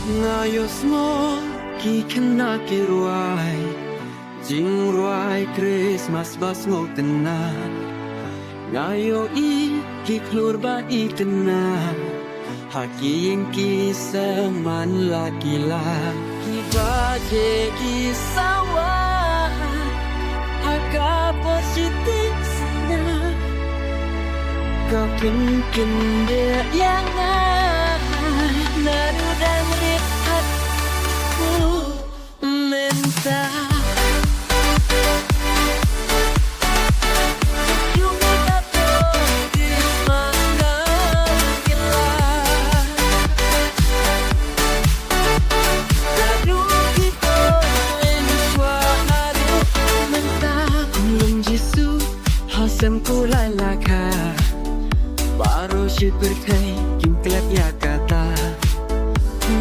ngayos mo kikana kiruay jing ruay Christmas bas mo tena ngayo kiklur ba itena haking kisah man lakila kibaje kisawa haka positif sana kau mungkin dia yang nadu dan lihatku minta Semku lalaka Baru syukur kay Kimklap ya kata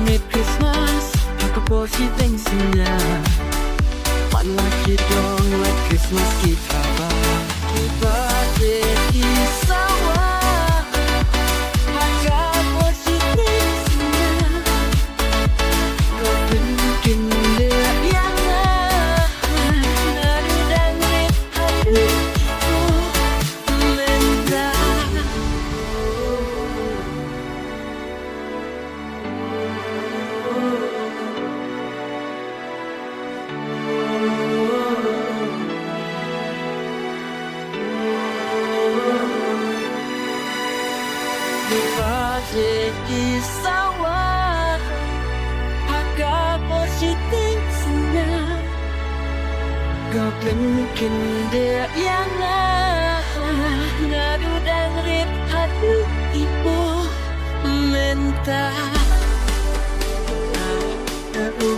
Mid Christmas Aku positif sinya Malaki dong like Christmas kita ba Kita jadi sawa Maka positif sinya Kau mungkin dia yang nadu dan hati Dibaje kisawa Haka positif sana Kau mungkin dia yang nadu dan rip hati ibu minta Nadu